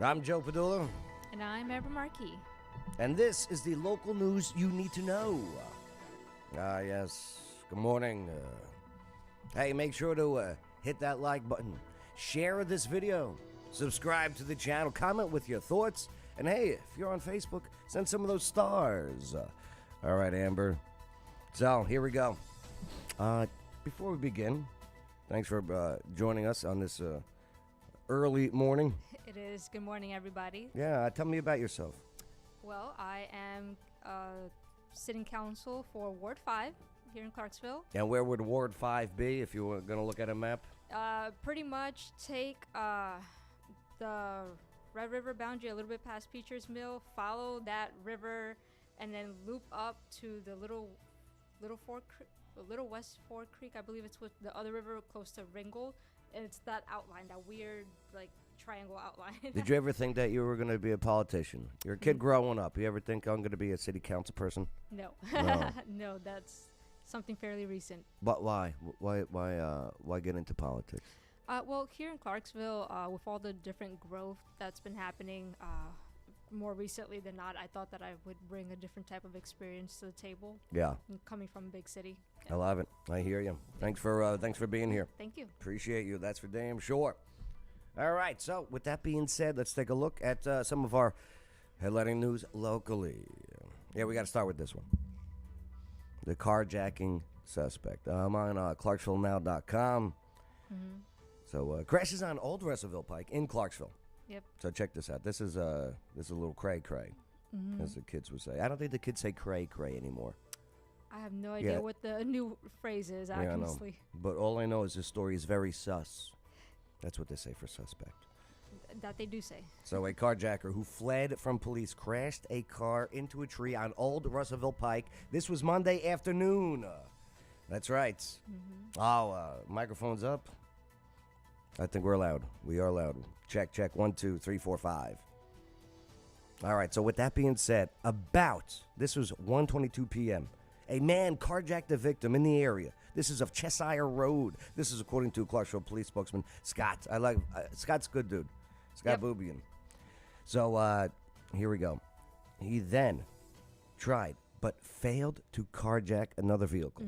I'm Joe Padula. And I'm Amber Marquis. And this is the local news you need to know. Yes. Good morning. Hey, make sure to hit that like button. Share this video. Subscribe to the channel. Comment with your thoughts. And hey, if you're on Facebook, send some of those stars. All right, Amber. So, here we go. Before we begin, thanks for joining us on this early morning. It is. Good morning, everybody. Yeah, tell me about yourself. Well, I am City Council for Ward 5 here in Clarksville. And where would Ward 5 be if you were going to look at a map? Pretty much take the Red River boundary a little bit past Peacher's Mill, follow that river, and then loop up to the Little West Fork Creek. I believe it's with the other river close to Ringgold. And it's that outline, that weird, like, triangle outline. Did you ever think that you were going to be a politician? You're a kid growing up. You ever think I'm going to be a city council person? No. No. No, that's something fairly recent. But why? Why get into politics? Well, here in Clarksville, with all the different growth that's been happening, more recently than not, I thought that I would bring a different type of experience to the table. Yeah. Coming from a big city. I love it. I hear you. Thanks for being here. Thank you. Appreciate you. That's for damn sure. All right. So with that being said, let's take a look at some of our headlining news locally. Yeah, we got to start with this one. The carjacking suspect. I'm on ClarksvilleNow.com. Mm-hmm. So crashes on Old Russellville Pike in Clarksville. Yep. So check this out. This is a little cray, as the kids would say. I don't think the kids say cray anymore. I have no idea what the new phrase is, Yeah, honestly. I know. But all I know is this story is very sus. That's what they say for suspect. That they do say. So a carjacker who fled from police crashed a car into a tree on Old Russellville Pike. This was Monday afternoon. That's right. Mm-hmm. Oh, microphone's up. I think we're loud. We are loud. Check. 1, 2, 3, 4, 5. All right. So with that being said, this was 1:22 p.m. A man carjacked a victim in the area. This is of Cheshire Road. This is according to Clarksville Police spokesman Scott. Scott's a good dude. Scott Boobian. So here we go. He then tried but failed to carjack another vehicle,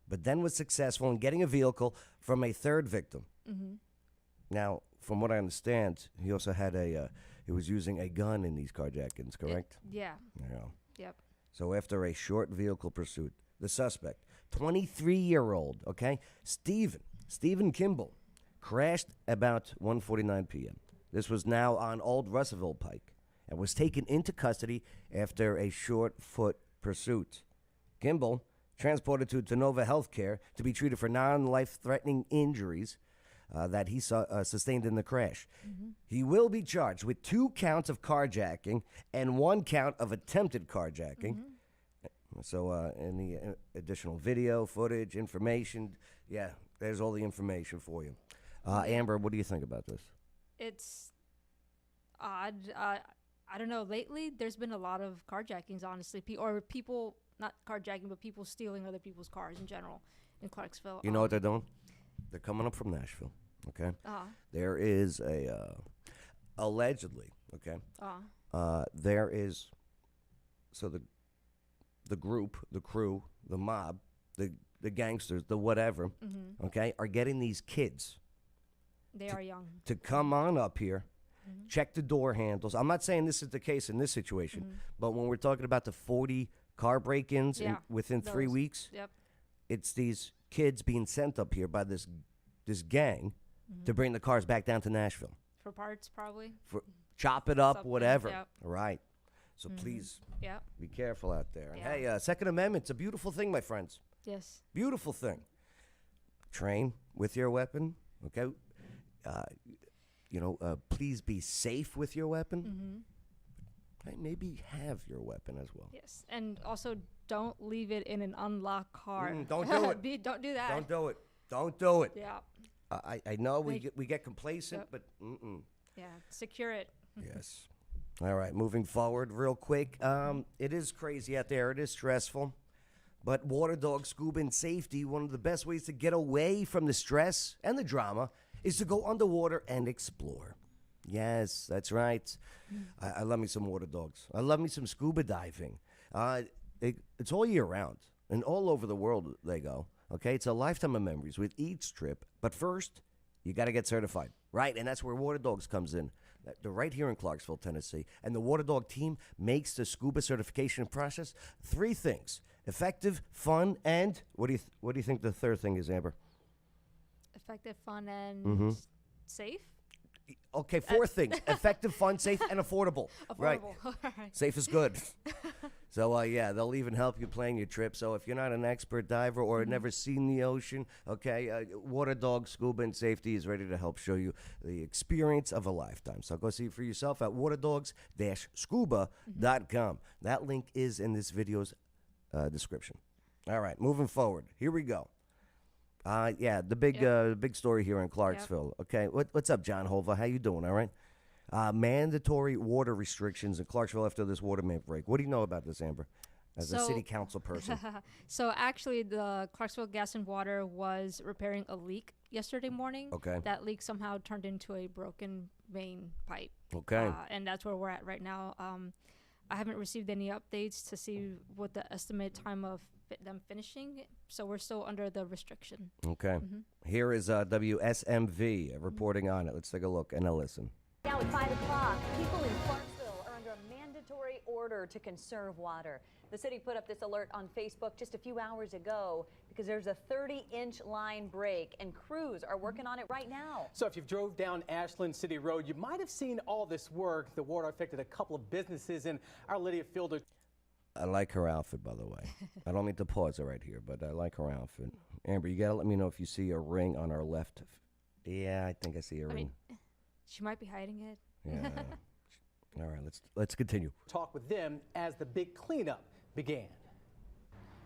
but then was successful in getting a vehicle from a third victim. Mm-hmm. Now, from what I understand, he also had he was using a gun in these carjackings, correct? Yeah. Yeah. Yep. So after a short vehicle pursuit, the suspect, 23-year-old, Stephen Kimball, crashed about 1:49 p.m. This was now on Old Russellville Pike and was taken into custody after a short-foot pursuit. Kimball transported to Tenova Healthcare to be treated for non-life-threatening injuries that he sustained in the crash. Mm-hmm. He will be charged with 2 counts of carjacking and 1 count of attempted carjacking. Mm-hmm. So any additional video, footage, information, there's all the information for you. Amber, what do you think about this? It's odd. I don't know. Lately, there's been a lot of carjackings, honestly. Or people, not carjacking, but people stealing other people's cars in general in Clarksville. You know what they're doing? They're coming up from Nashville, okay? There is allegedly, okay? There is, so the group, the crew, the mob, the gangsters, the whatever, okay, are getting these kids. They are young. To come on up here, check the door handles. I'm not saying this is the case in this situation, but when we're talking about the 40 car break-ins within 3 weeks, it's these kids being sent up here by this gang to bring the cars back down to Nashville. For parts, probably. For chop it up, something, whatever. Yep. Right. So please Yep. be careful out there. And Yeah. hey, Second Amendment's a beautiful thing, my friends. Yes. Beautiful thing. Train with your weapon, okay? Please be safe with your weapon. Hey, maybe have your weapon as well. Yes. And also, don't leave it in an unlocked car. Don't do it. Don't do that. Don't do it. Don't do it. Yeah. I know we get complacent, but Yeah. Secure it. Yes. All right, moving forward real quick. It is crazy out there. It is stressful. But water dog scuba and safety, one of the best ways to get away from the stress and the drama is to go underwater and explore. Yes, that's right. I love me some water dogs. I love me some scuba diving. It's all year round, and all over the world they go. Okay, it's a lifetime of memories with each trip. But first, you got to get certified, right? And that's where Water Dogs comes in. They're right here in Clarksville, Tennessee, and the Water Dog team makes the scuba certification process 3 things: effective, fun, and what do you think the third thing is, Amber? Effective, fun, and safe. Okay, 4 things: effective, fun, safe, and affordable. Right. Affordable. All right. Safe is good. So, yeah, they'll even help you plan your trip. So if you're not an expert diver or never seen the ocean, okay, Water Dog Scuba and Safety is ready to help show you the experience of a lifetime. So go see it for yourself at waterdogs-scuba.com. That link is in this video's description. All right, moving forward. Here we go. Yeah, the big story here in Clarksville. Yep. Okay, what's up, John Hova? How you doing? All right. Mandatory water restrictions in Clarksville after this water main break. What do you know about this, Amber, as a city council person? So actually, the Clarksville Gas and Water was repairing a leak yesterday morning. Okay. That leak somehow turned into a broken main pipe. Okay. And that's where we're at right now. I haven't received any updates to see what the estimated time of them finishing, so we're still under the restriction. Okay. Here is WSMV reporting on it. Let's take a look and a listen. Now at 5 o'clock, people in Clarksville are under a mandatory order to conserve water. The city put up this alert on Facebook just a few hours ago because there's a 30-inch line break, and crews are working on it right now. So if you've drove down Ashland City Road, you might have seen all this work. The water affected a couple of businesses in Our Lady of Fielder. I like her outfit, by the way. I don't need to pause it right here, but I like her outfit. Amber, you got to let me know if you see a ring on her left. Yeah, I think I see a ring. mean, she might be hiding it. Yeah. All right, let's continue. Talk with them as the big cleanup began.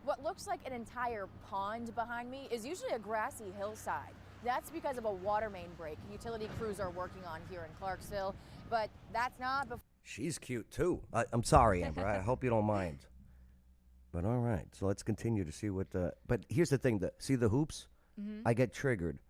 What looks like an entire pond behind me is usually a grassy hillside. That's because of a water main break utility crews are working on here in Clarksville, but that's not before. She's cute, too. I'm sorry, Amber. I hope you don't mind. But all right, so let's continue to see what but here's the thing. See the hoops? I get triggered.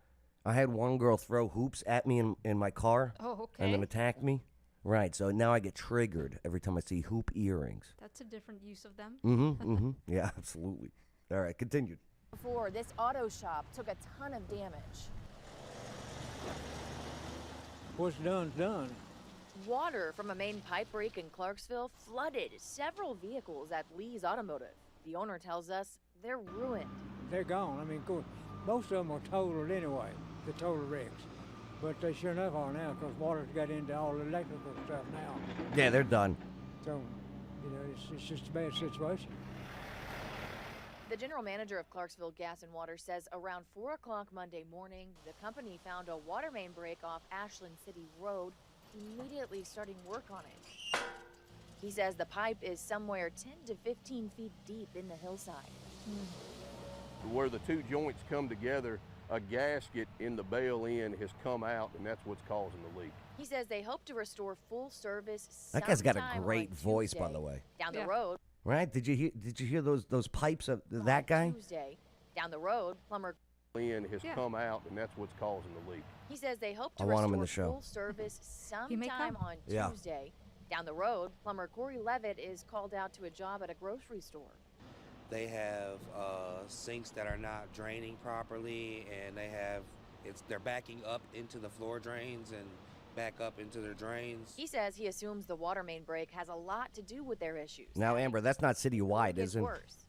I had one girl throw hoops at me in my car. Oh, okay. And then attack me. Right, so now I get triggered every time I see hoop earrings. That's a different use of them. Yeah, absolutely. All right, continue. Before, this auto shop took a ton of damage. What's done's done. Water from a main pipe break in Clarksville flooded several vehicles at Lee's Automotive. The owner tells us they're ruined. They're gone. I mean, of course, most of them are totaled anyway, the total wrecks. But they sure enough are now because water's got into all the electrical stuff now. Yeah, they're done. So, it's just a bad situation. The general manager of Clarksville Gas and Water says around 4 o'clock Monday morning, the company found a water main break off Ashland City Road, immediately starting work on it. He says the pipe is somewhere 10 to 15 feet deep in the hillside. Where the 2 joints come together, a gasket in the bail end has come out, and that's what's causing the leak. He says they hope to restore full service That guy's got a sometime great on voice, by Tuesday. the way. Down the road. Right? Did you hear those pipes of that guy? Tuesday. Down the road, plumber End has come out, and that's what's causing the leak. He says they hope to I want him restore in the show. full service He may sometime come. on Yeah. Tuesday. Down the road, plumber Corey Levitt is called out to a job at a grocery store. They have sinks that are not draining properly, and they're backing up into the floor drains and back up into their drains. He says he assumes the water main break has a lot to do with their issues. Now, Amber, that's not citywide, It's is it? worse.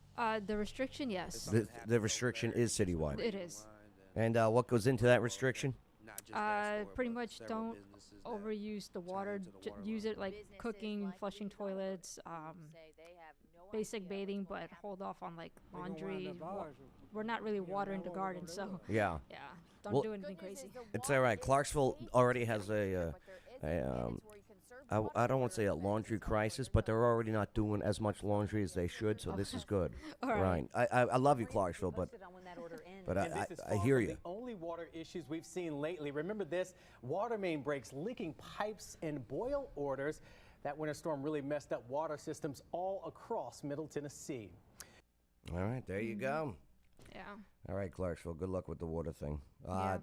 The restriction, yes. The restriction is citywide. It is. And what goes into that restriction? Not just that store, Pretty but much several don't businesses that overuse the water. into the water Use it like Businesses cooking, like flushing Lee's Automotive toilets, say they have no basic idea bathing, what's but gonna happen. hold off on like They're gonna wind laundry. up ours. We're not really You know, watering the what we're garden, gonna so do. Yeah. yeah, don't Well- do anything Good news crazy. is the It's water all right. is Clarksville safe already to has drink, a, but there is mandatory conserved I water don't want to say a filters that laundry installed crisis, for but the they're already not doing as much laundry as they should, so this is good. All right. I love you, Clarksville, but Posted on when that order ends. but And this is I far hear from you. the only water issues we've seen lately. Remember this, water main breaks, leaking pipes, and boil orders. That winter storm really messed up water systems all across Middle Tennessee. All right, there you go. Yeah. All right, Clarksville, good luck with the water thing. Yeah.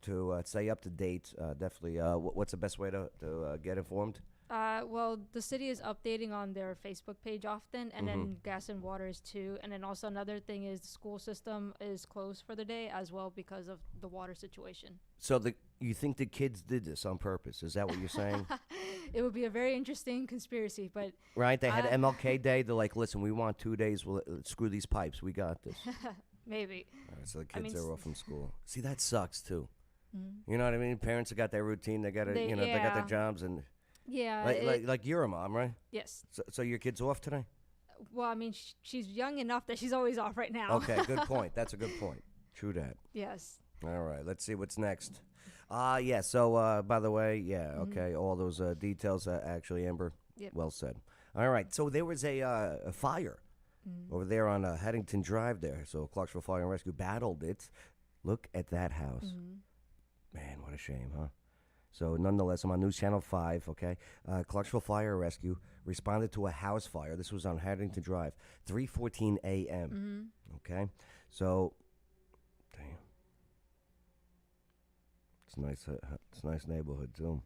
to stay up to date, definitely, what's the best way to get informed? Well, the city is updating on their Facebook page often, and then gas and water is too. And then also another thing is the school system is closed for the day as well because of the water situation. So you think the kids did this on purpose? Is that what you're saying? It would be a very interesting conspiracy, but Right? They had MLK Day. They're like, listen, we want 2 days. We'll screw these pipes. We got this. maybe. All right, so the kids are off from school. See, that sucks too. You know what I mean? Parents have got their routine. They got to, they got their jobs and. Yeah. Like you're a mom, right? Yes. So your kid's off today? Well, I mean, she's young enough that she's always off right now. Okay, good point. That's a good point. True that. Yes. All right, let's see what's next. Yeah, so by the way, okay, all those details, actually, Amber, well said. All right, so there was a fire over there on Haddington Drive there. So Clarksville Fire and Rescue battled it. Look at that house. Man, what a shame, huh? So nonetheless, I'm on News Channel 5, okay? Clarksville Fire and Rescue responded to a house fire. This was on Haddington Drive, 3:14 a.m., okay? So, damn. It's a nice neighborhood, too.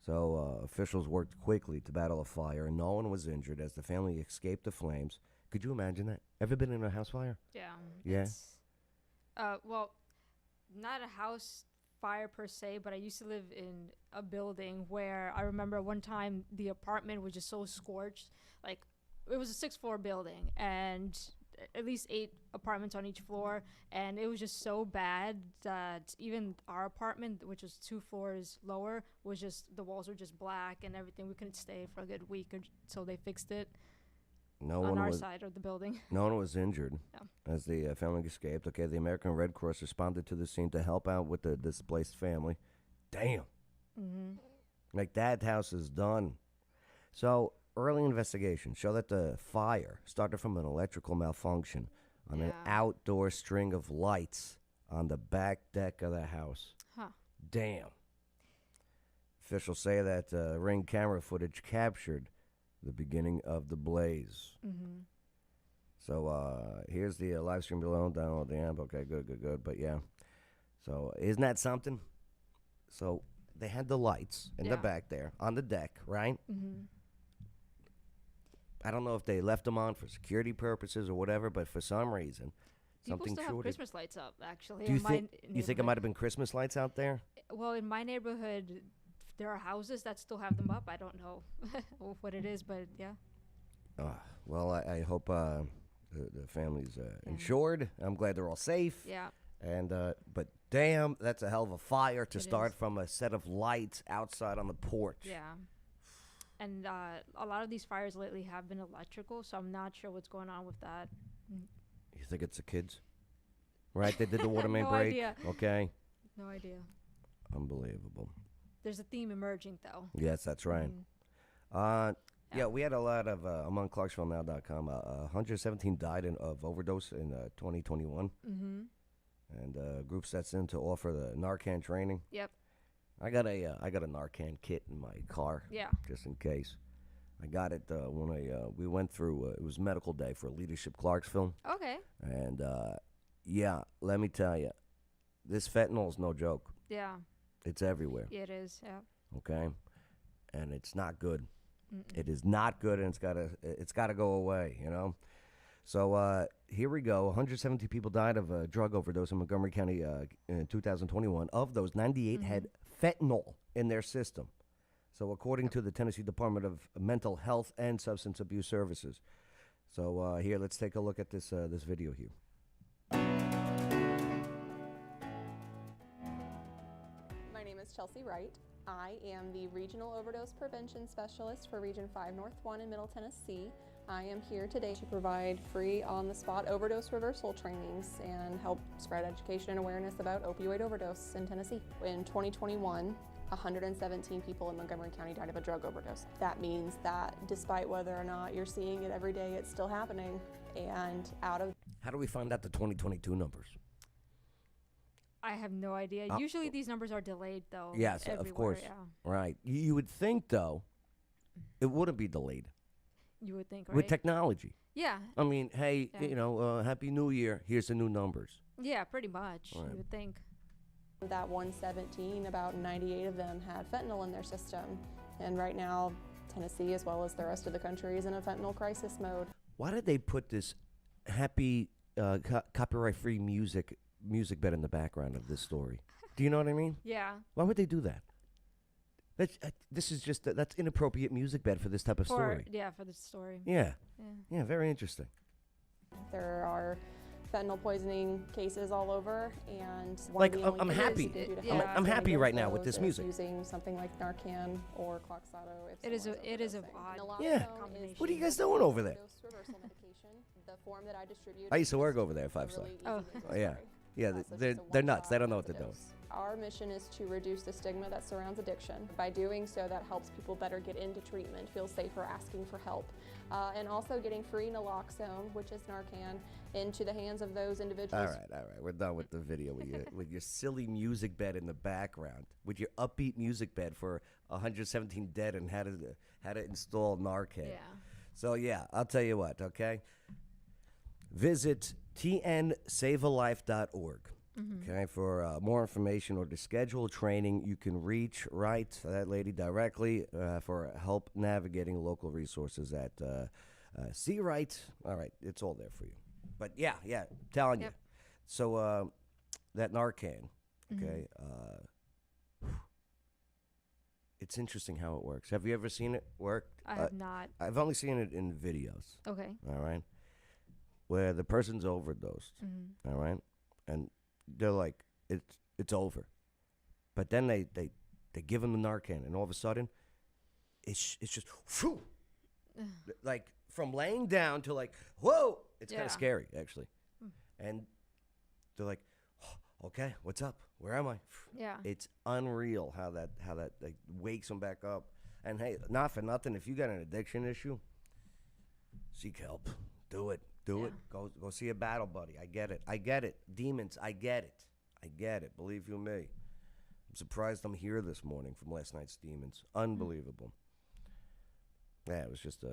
So officials worked quickly to battle a fire, and no one was injured as the family escaped the flames. Could you imagine that? Ever been in a house fire? Yeah. Yeah? Well, not a house fire per se, but I used to live in a building where I remember one time the apartment was just so scorched. Like, it was a 6th-floor building and at least 8 apartments on each floor, and it was just so bad that even our apartment, which was 2 floors lower, was just, the walls were just black and everything. We couldn't stay for a good week until they fixed it. On our side of the building. No one was injured as the family escaped. Okay, the American Red Cross responded to the scene to help out with the displaced family. Damn. Like, that house is done. So, early investigations show that the fire started from an electrical malfunction on an outdoor string of lights on the back deck of the house. Huh. Damn. Officials say that Ring camera footage captured the beginning of the blaze. So here's the live stream below. Download the app. Okay, good. But yeah, so isn't that something? So they had the lights in the back there on the deck, right? I don't know if they left them on for security purposes or whatever, but for some reason, People something still have Christmas lights up, actually. Do you think it might have been Christmas lights out there? Well, in my neighborhood, there are houses that still have them up. I don't know what it is, but yeah. Well, I hope the family's insured. I'm glad they're all safe. Yeah. And but damn, that's a hell of a fire to start from a set of lights outside on the porch. Yeah. And a lot of these fires lately have been electrical, so I'm not sure what's going on with that. You think it's the kids? Right? They did the water main No break. idea. Okay. No idea. Unbelievable. There's a theme emerging, though. Yes, that's right. Yeah, we had a lot of, among ClarksvilleNow.com, 117 died of overdose in 2021. And group sets in to offer the Narcan training. Yep. I got a Narcan kit in my car. Yeah. Just in case. I got it when we went through, it was medical day for Leadership Clarksville. Okay. And, yeah, let me tell you, this fentanyl is no joke. Yeah. It's everywhere. Yeah, it is, yeah. Okay? And it's not good. It is not good, and it's gotta go away, you know? So here we go. 170 people died of a drug overdose in Montgomery County in 2021. Of those, 98 had fentanyl in their system. So according to the Tennessee Department of Mental Health and Substance Abuse Services. So here, let's take a look at this video here. My name is Chelsea Wright. I am the Regional Overdose Prevention Specialist for Region 5 North 1 in Middle Tennessee. I am here today to provide free on-the-spot overdose reversal trainings and help spread education and awareness about opioid overdose in Tennessee. In 2021, 117 people in Montgomery County died of a drug overdose. That means that despite whether or not you're seeing it every day, it's still happening. And out of... How do we find out the 2022 numbers? I have no idea. Usually these numbers are delayed, though. Yes, of course. Yeah. Right. You would think, though, it wouldn't be delayed. You would think, right? With technology. Yeah. I mean, hey, you know, Happy New Year. Here's the new numbers. Yeah, pretty much. Right. You would think. That 117, about 98 of them had fentanyl in their system. And right now, Tennessee, as well as the rest of the country, is in a fentanyl crisis mode. Why did they put this happy, copyright-free music bed in the background of this story? Do you know what I mean? Yeah. Why would they do that? This is just that's inappropriate music bed for this type of story. Yeah, for the story. Yeah. Yeah, very interesting. There are fentanyl poisoning cases all over, and Like, I'm happy. I'm happy right now with this music. Using something like Narcan or Cloxado. If It is someone's a overdosing. odd Yeah. combination. What are you guys doing over there? Dose reversal medication. The form that I distribute. I used to is work over there, a 5 really star. easy Oh. Yeah. story. Yeah, So they're just a they're nuts. one-shot They don't know what they're doing. dose. Our mission is to reduce the stigma that surrounds addiction. By doing so, that helps people better get into treatment, feel safer asking for help, and also getting free naloxone, which is Narcan, into the hands of those individuals. All right. We're done with the video with your silly music bed in the background, with your upbeat music bed for 117 dead and how to install Narcan. Yeah. So yeah, I'll tell you what. Okay, visit tnsavealife.org. Okay, for more information or to schedule training, you can reach that lady directly for help navigating local resources at See Right. All right, it's all there for you. But yeah, telling you. So that Narcan, okay, it's interesting how it works. Have you ever seen it work? I have not. I've only seen it in videos. Okay. All right, where the person's overdosed. All right, and they're like, it's over. But then they give him the Narcan, and all of a sudden, it's just, whew, like from laying down to like, whoa, it's kind Yeah. of scary, actually. And they're like, oh, okay, what's up? Where am I? Yeah. It's unreal how that like, wakes them back up. And hey, not for nothing, if you got an addiction issue, seek help. Do it. Do it. Go see a battle buddy. I get it. Demons, I get it. Believe you me. I'm surprised I'm here this morning from last night's Demons. Unbelievable. Yeah, it was just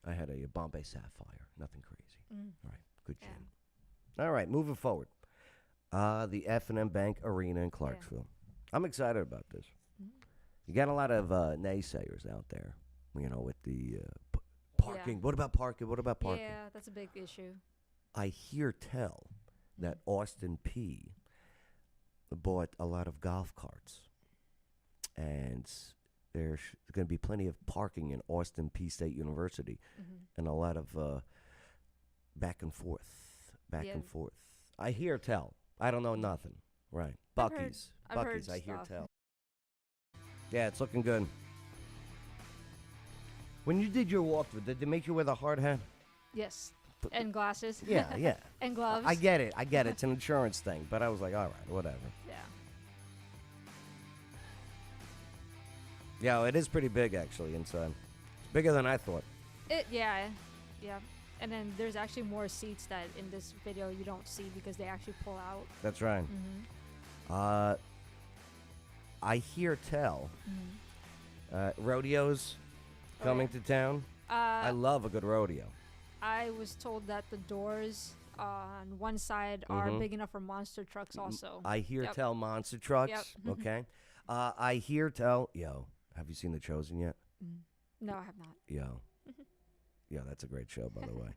I had a Bombay Sapphire. Nothing crazy. All right, good gin. All right, moving forward. The F&M Bank Arena in Clarksville. I'm excited about this. You got a lot of naysayers out there, with the parking. Yeah. What about parking? Yeah, that's a big issue. I hear tell that Austin P bought a lot of golf carts, and there's going to be plenty of parking in Austin P State University, and a lot of back and forth. I hear tell. I don't know nothing. Right. Buc-ee's. I've heard Buc-ee's, I hear stuff. tell. Yeah, it's looking good. When you did your walkthrough, did they make you wear the hard hat? Yes. And glasses. Yeah. And gloves. I get it. It's an insurance thing. But I was like, all right, whatever. Yeah. Yeah, it is pretty big, actually, inside. It's bigger than I thought. Yeah. And then there's actually more seats that in this video you don't see because they actually pull out. That's right. I hear tell. Rodeos coming to town. I love a good rodeo. I was told that the doors on one side are big enough for monster trucks also. I hear tell monster trucks. Okay. I hear tell. Yo, have you seen The Chosen yet? No, I have not. Yo, that's a great show, by the way.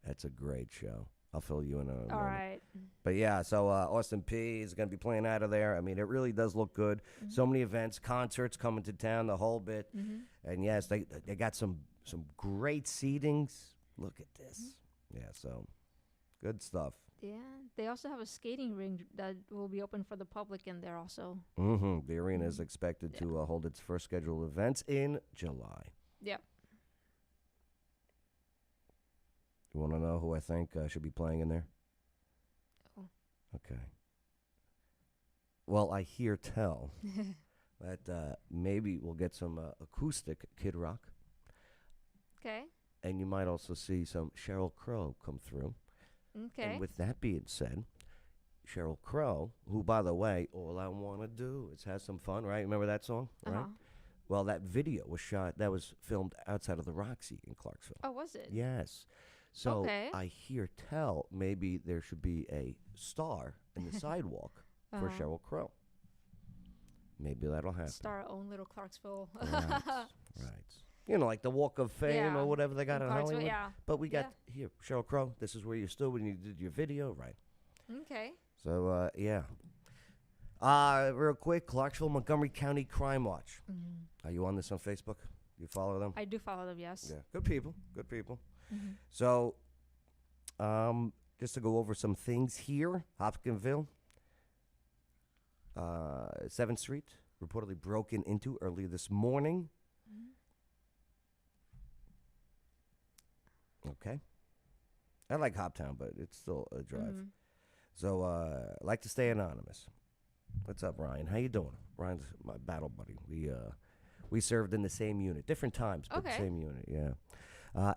That's a great show. I'll fill you in a moment. All right. But yeah, so Austin P is going to be playing out of there. I mean, it really does look good. So many events, concerts coming to town, the whole bit. And yes, they got some great seatings. Look at this. Yeah, so good stuff. Yeah. They also have a skating rink that will be open for the public in there also. The arena is expected to hold its first scheduled events in July. Yep. You want to know who I think should be playing in there? Oh. Okay. Well, I hear tell that maybe we'll get some acoustic Kid Rock. Okay. And you might also see some Sheryl Crow come through. Okay. And with that being said, Sheryl Crow, who, by the way, all I want to do is have some fun, right? Remember that song? Right? Well, that video was was filmed outside of the Roxy in Clarksville. Oh, was it? Yes. So Okay. I hear tell maybe there should be a star in the sidewalk for Sheryl Crow. Maybe that'll happen. Start our own little Clarksville. Right. You know, like the Walk of Fame or whatever they got in Hollywood. Yeah. But we got here, Sheryl Crow. This is where you stood when you did your video, right? Okay. So yeah. Real quick, Clarksville, Montgomery County Crime Watch. Are you on this on Facebook? You follow them? I do follow them. Yes. Yeah. Good people. Good people. So, just to go over some things here, Hopkinsville, 7th Street, reportedly broken into early this morning. Okay. I like Hoptown, but it's still a drive. So, like to stay anonymous. What's up, Ryan? How you doing? Ryan's my battle buddy. We served in the same unit, different times, but the same unit. Yeah.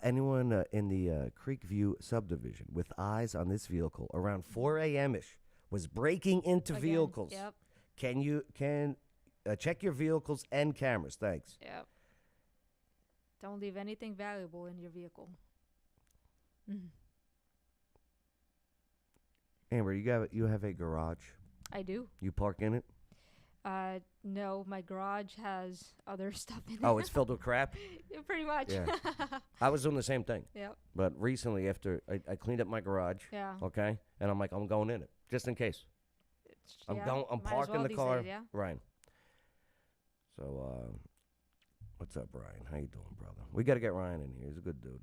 Anyone in the Creekview subdivision with eyes on this vehicle around 4 a.m. ish was breaking into vehicles. Yep. Can you check your vehicles and cameras? Thanks. Yep. Don't leave anything valuable in your vehicle. Amber, you have a garage. I do. You park in it? No, my garage has other stuff in it. Oh, it's filled with crap? Yeah, pretty much. Yeah. I was doing the same thing. Yep. But recently, after I cleaned up my garage, okay, and I'm like, I'm going in it, just in case. I'm parking the car. Days, Right. So, what's up, Ryan? How you doing, brother? We got to get Ryan in here. He's a good dude.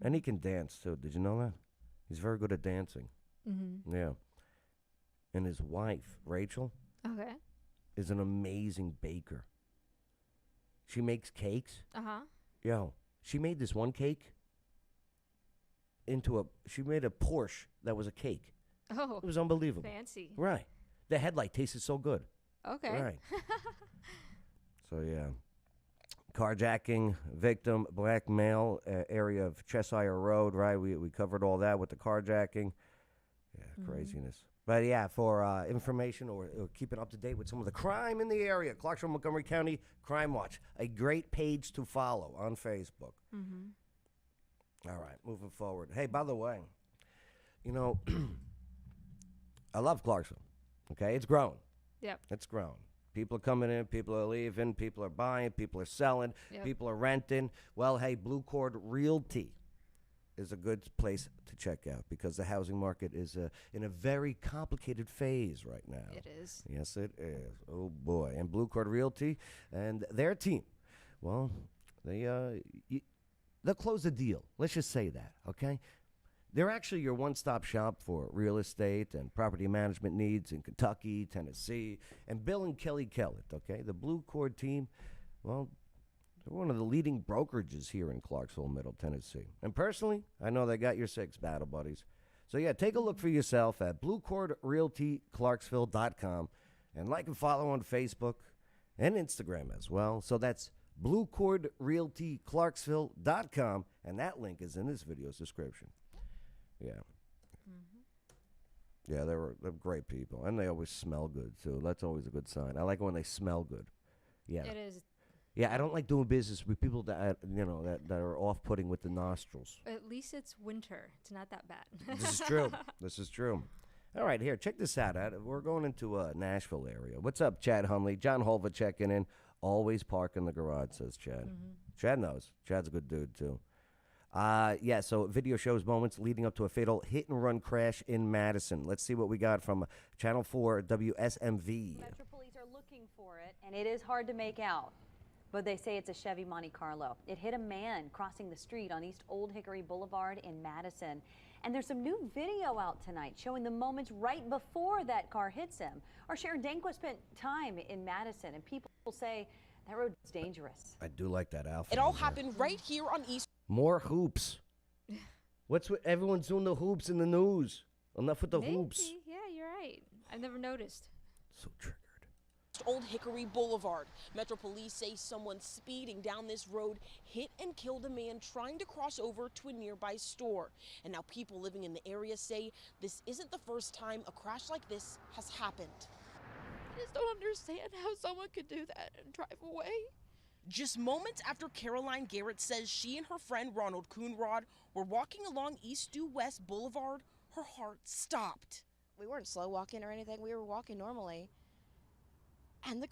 And he can dance, too. Did you know that? He's very good at dancing. Yeah. And his wife, Rachel, is an amazing baker. She makes cakes. Yo, she made this one cake she made a Porsche that was a cake. Oh. It was unbelievable. Fancy. Right. The headlight tasted so good. Okay. Right. So, yeah. Carjacking, victim, black male, area of Cheshire Road, right? We covered all that with the carjacking. Yeah, craziness. But, yeah, for information or keeping up to date with some of the crime in the area, Clarksville, Montgomery County Crime Watch, a great page to follow on Facebook. All right, moving forward. Hey, by the way, you know, I love Clarksville, okay? It's grown. Yep. It's grown. People are coming in, people are leaving, people are buying, people are selling, people are renting. Well, hey, Blue Cord Realty is a good place to check out because the housing market is in a very complicated phase right now. It is. Yes, it is. Oh, boy. And Blue Cord Realty and their team, well, they'll close the deal. Let's just say that, okay? They're actually your one-stop shop for real estate and property management needs in Kentucky, Tennessee, and Bill and Kelly Kellett, okay? The Blue Cord team, well, they're one of the leading brokerages here in Clarksville, Middle Tennessee. And personally, I know they got your 6 battle buddies. So, yeah, take a look for yourself at BlueCordRealtyClarksville.com and like and follow on Facebook and Instagram as well. So that's BlueCordRealtyClarksville.com, and that link is in this video's description. Yeah. Yeah, they're great people, and they always smell good, too. That's always a good sign. I like when they smell good. Yeah. It is. Yeah, I don't like doing business with people that that are off-putting with the nostrils. At least it's winter. It's not that bad. This is true. This is true. All right, here, check this out. We're going into Nashville area. What's up, Chad Hunley? John Holva checking in. Always park in the garage, says Chad. Chad knows. Chad's a good dude, too. Yeah, so video shows moments leading up to a fatal hit-and-run crash in Madison. Let's see what we got from Channel 4 WSMV. Metro Police are looking for it, and it is hard to make out. But they say it's a Chevy Monte Carlo. It hit a man crossing the street on East Old Hickory Boulevard in Madison. And there's some new video out tonight showing the moments right before that car hits him. Our Sharon Danko spent time in Madison, and people say that road is dangerous. I do like that outfit. It all happened right here on East. More hoops. What's with everyone's doing the hoops in the news? Enough with the hoops. Yeah, you're right. I've never noticed. So triggered. Old Hickory Boulevard. Metro Police say someone speeding down this road hit and killed a man trying to cross over to a nearby store. And now people living in the area say this isn't the first time a crash like this has happened. I just don't understand how someone could do that and drive away. Just moments after Caroline Garrett says she and her friend Ronald Coonrod were walking along East Due West Boulevard, her heart stopped. We weren't slow walking or anything. We were walking normally. and the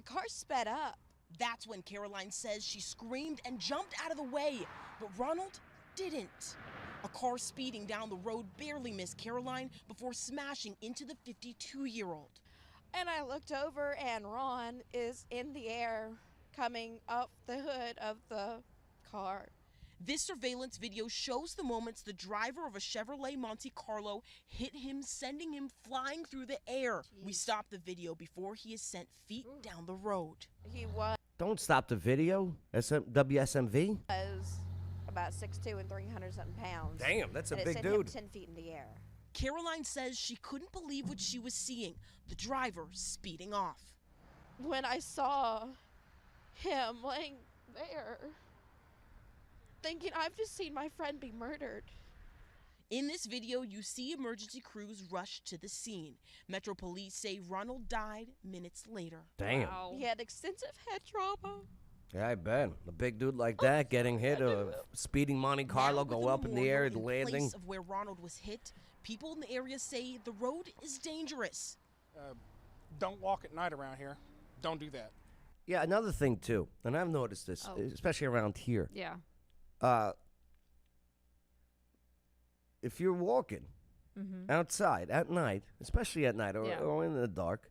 car sped up. That's when Caroline says she screamed and jumped out of the way, but Ronald didn't. A car speeding down the road barely missed Caroline before smashing into the 52-year-old. And I looked over, and Ron is in the air coming up the hood of the car. This surveillance video shows the moments the driver of a Chevrolet Monte Carlo hit him, sending him flying through the air. Jeez. We stopped the video before he is sent feet down the road. He was Don't stop the video. WSMV? about 6'2" and 300-something pounds. Damn, that's a And it big sent him dude. 10 feet in the air. Caroline says she couldn't believe what she was seeing, the driver speeding off. When I saw him laying there, thinking I've just seen my friend be murdered. In this video, you see emergency crews rush to the scene. Metro Police say Ronald died minutes later. Damn. Wow. He had extensive head trauma. Yeah, I bet. A big dude like that getting hit, a speeding Monte Carlo, Now, with go a up in the air, memorial in landing. place of where Ronald was hit, people in the area say the road is dangerous. Don't walk at night around here. Don't do that. Yeah, another thing, too, and I've noticed this, especially around here. Yeah. If you're walking outside at night, especially at night or in the dark,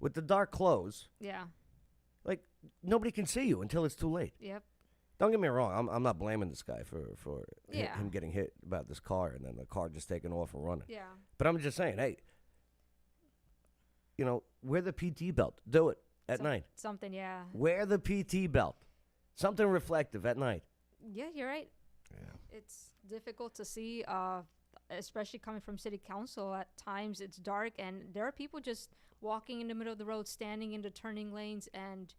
with the dark clothes, Yeah. like, nobody can see you until it's too late. Yep. Don't get me wrong. I'm not blaming this guy for Yeah. him getting hit about this car and then the car just taking off and running. Yeah. But I'm just saying, hey, wear the PT belt. Do it at night. Something, yeah. Wear the PT belt. Something reflective at night. Yeah, you're right. Yeah. It's difficult to see, especially coming from city council. At times it's dark, and there are people just walking in the middle of the road, standing in the turning lanes, and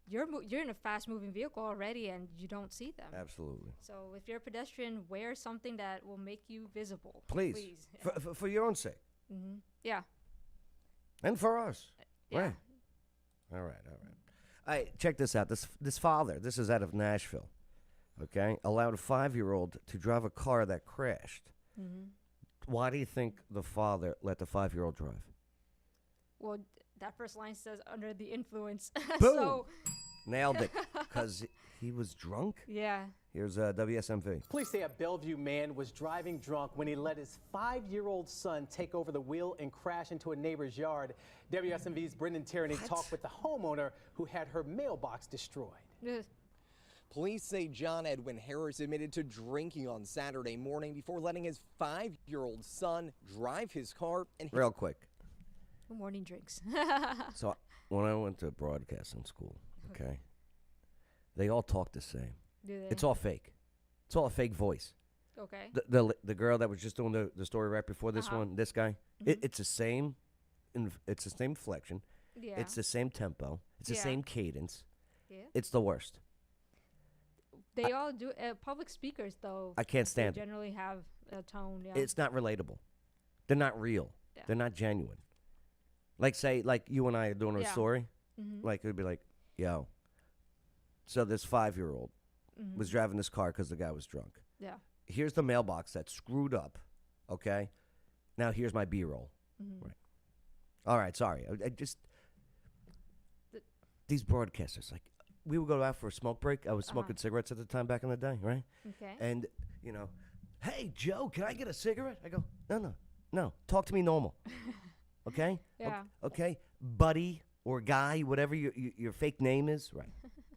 you're in a fast-moving vehicle already, and you don't see them. Absolutely. So if you're a pedestrian, wear something that will make you visible. Please. For your own sake. Mm-hmm. Yeah. And for us. Yeah. Right. All right. All right, check this out. This father, this is out of Nashville, okay, allowed a 5-year-old to drive a car that crashed. Mm-hmm. Why do you think the father let the 5-year-old drive? Well, that first line says under the influence. Boom! So, Nailed it. Because he was drunk? yeah. Here's WSMV. Police say a Bellevue man was driving drunk when he let his 5-year-old son take over the wheel and crash into a neighbor's yard. WSMV's Brendan Tierney talked with the homeowner who had her mailbox destroyed. Police say John Edwin Harris admitted to drinking on Saturday morning before letting his 5-year-old son drive his car. And Real quick. Morning drinks. So when I went to broadcasting school, okay, they all talk the same. Do they? It's all fake. It's all a fake voice. Okay. The girl that was just doing the story right before this one, this guy, it's the same. It's the same inflection. Yeah. It's the same tempo. It's the same cadence. Yeah. It's the worst. They all do. Public speakers, though. I can't stand they it. generally have a tone. Yeah. It's not relatable. They're not real. Yeah. They're not genuine. Like say, like you and I are doing a story. Mhm. Like it would be like, yo. So this 5-year-old was driving this car because the guy was drunk. Yeah. Here's the mailbox that's screwed up. Okay. Now here's my B-roll. Right. All right. Sorry. I just these broadcasters, like, we would go out for a smoke break. I was smoking cigarettes at the time back in the day, right? Okay. And, hey, Joe, can I get a cigarette? I go, no. Talk to me normal. Okay? Yeah. Okay? Buddy or guy, whatever your fake name is. Right.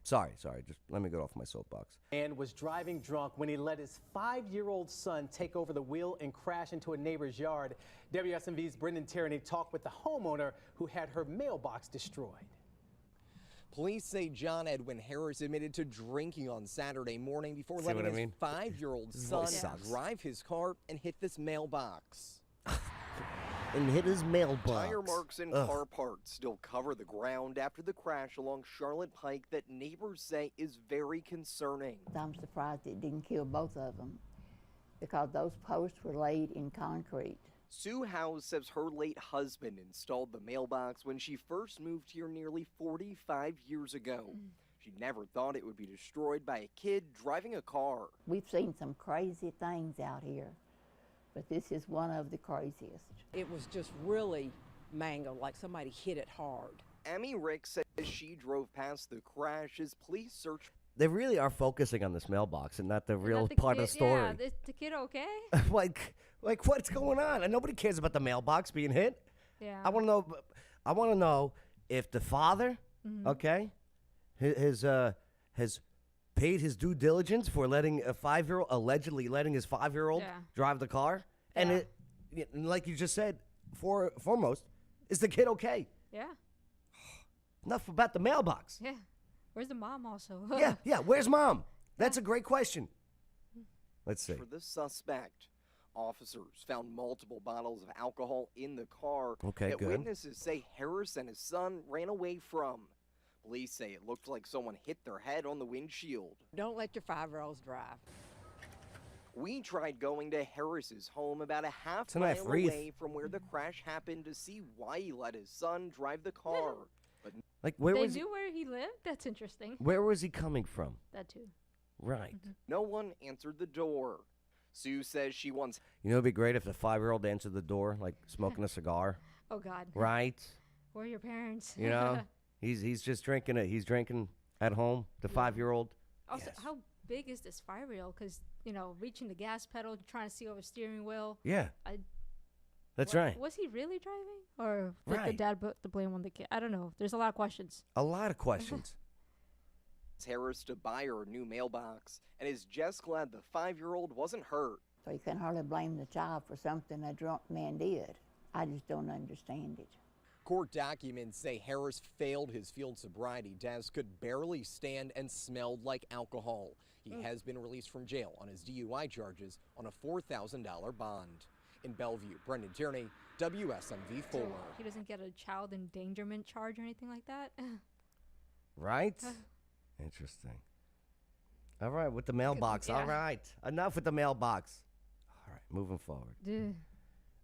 Sorry. Just let me get off my soapbox. Man was driving drunk when he let his 5-year-old son take over the wheel and crash into a neighbor's yard. WSMV's Brendan Tierney talked with the homeowner who had her mailbox destroyed. police say John Edwin Harris admitted to drinking on Saturday morning before See letting what I his mean? 5-year-old His son voice sucks. drive his car and hit this mailbox. And hit his mailbox. Tire marks and car parts still cover the ground after the crash along Charlotte Pike that neighbors say is very concerning. I'm surprised it didn't kill both of them because those posts were laid in concrete. Sue House says her late husband installed the mailbox when she first moved here nearly 45 years ago. She never thought it would be destroyed by a kid driving a car. We've seen some crazy things out here, but this is one of the craziest. It was just really mangled, like somebody hit it hard. Emmy Rick says she drove past the crash as police search. They really are focusing on this mailbox and not the Is real that the part kid? of the story. Yeah, the kid okay? like what's going on? And nobody cares about the mailbox being hit. Yeah. I want to know. I want to know if the father, okay, has paid his due diligence for letting a 5-year-old, allegedly letting his 5-year-old drive the car, and like you just said, foremost, is the kid okay? Yeah. Enough about the mailbox. Yeah. Where's the mom also? yeah. Where's mom? That's a great question. Let's see. For the suspect, officers found multiple bottles of alcohol in the car Okay, that good. witnesses say Harris and his son ran away from. Police say it looked like someone hit their head on the windshield. Don't let your 5-year-olds drive. We tried going to Harris's home about a half a nice mile wreath. away from where the crash happened to see why he let his son drive the car. But Like where They was knew where he lived? That's interesting. where was he coming from? That too. Right. no one answered the door. Sue says she wants You know, it'd be great if the 5-year-old answered the door, like smoking a cigar. Oh God. Right. Where are your parents? You know, he's just drinking it. He's drinking at home. The 5-year-old. Also, how big is this 5-year-old? Because reaching the gas pedal, trying to see over steering wheel. Yeah. That's right. Was he really driving, or did the Right. dad put the blame on the kid? I don't know. There's a lot of questions. A lot of questions. Harris to buy her a new mailbox and is just glad the 5-year-old wasn't hurt. So you can hardly blame the child for something a drunk man did. I just don't understand it. Court documents say Harris failed his field sobriety test, could barely stand, and smelled like alcohol. He has been released from jail on his DUI charges on a $4,000 bond. In Bellevue, Brendan Tierney, WSMV4. So he doesn't get a child endangerment charge or anything like that. Right? Interesting. All right, with the mailbox. yeah. All right. Enough with the mailbox. All right, moving forward. Duh.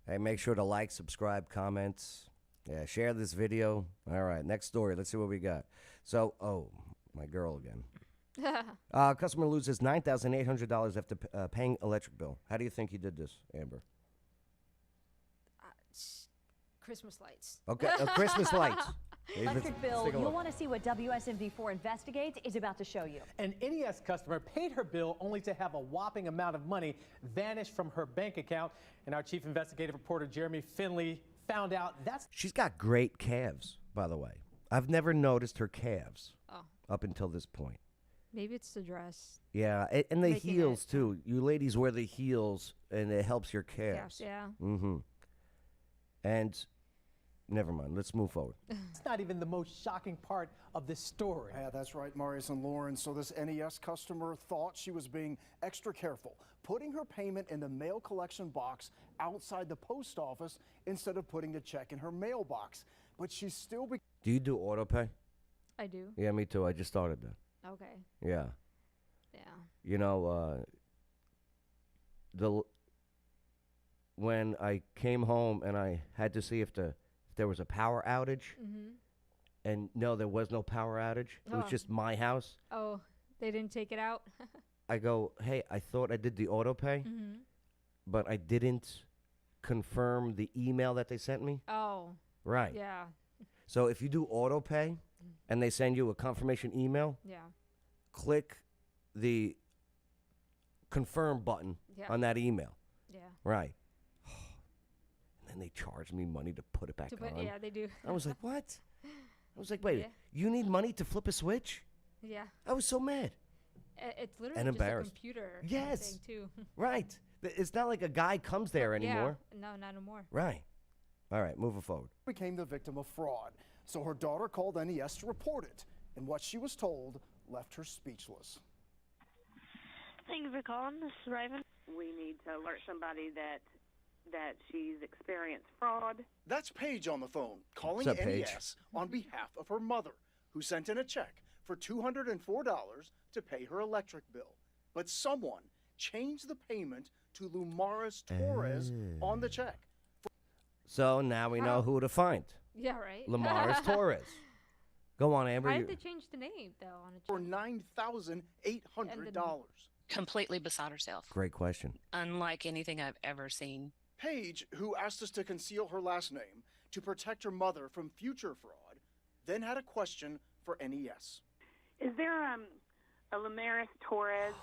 Hey, make sure to like, subscribe, comments. Yeah, share this video. All right, next story. Let's see what we got. So, my girl again. Customer loses $9,800 after paying electric bill. How do you think he did this, Amber? Christmas lights. Okay, Christmas lights. Electric bill, take a you'll look. want to see what WSMV4 Investigates is about to show you. An NES customer paid her bill only to have a whopping amount of money vanish from her bank account. And our chief investigative reporter, Jeremy Finley, found out that's... She's got great calves, by the way. I've never noticed her calves up until this point. Maybe it's the dress. Yeah, and the Making heels, too. You ladies wear the heels, and it helps your calves. Calves, yeah. Mm-hmm. And never mind. Let's move forward. It's not even the most shocking part of this story. Yeah, that's right, Marius and Lauren. So this NES customer thought she was being extra careful, putting her payment in the mail collection box outside the post office instead of putting the check in her mailbox. But she still... Do you do auto pay? I do. Yeah, me too. I just started that. Okay. Yeah. Yeah. You know, when I came home and I had to see if there was a power outage, and no, there was no power outage. It was Oh. just my house. Oh, they didn't take it out? I go, hey, I thought I did the auto pay, but I didn't confirm the email that they sent me. Oh. Right. Yeah. So if you do auto pay and they send you a confirmation email, Yeah. click the confirm button Yeah. on that email. Yeah. Right. And then they charged me money to put it back To put- on. yeah, they do. I was like, what? I was like, wait, Yeah. you need money to flip a switch? Yeah. I was so mad. It's literally And just a embarrassed. computer Yes. thing, too. Right. It's not like a guy comes there anymore. Yeah. No, not anymore. Right. All right, moving forward. became the victim of fraud. So her daughter called NES to report it, and what she was told left her speechless. Thank you for calling. This is Raven. We need to alert somebody that she's experienced fraud. That's Paige on the phone, calling What's up, Paige? NES on behalf of her mother, who sent in a check for $204 to pay her electric bill. But someone changed the payment to Lumaris Torres on the check. So now we know who to find. Yeah, right. Lamaris Torres. Go on, Amber. Why you- did they change the name, though, on a For check? $9,800. Completely beside herself. Great question. Unlike anything I've ever seen. Paige, who asked us to conceal her last name to protect her mother from future fraud, then had a question for NES. Is there a Lamaris Torres?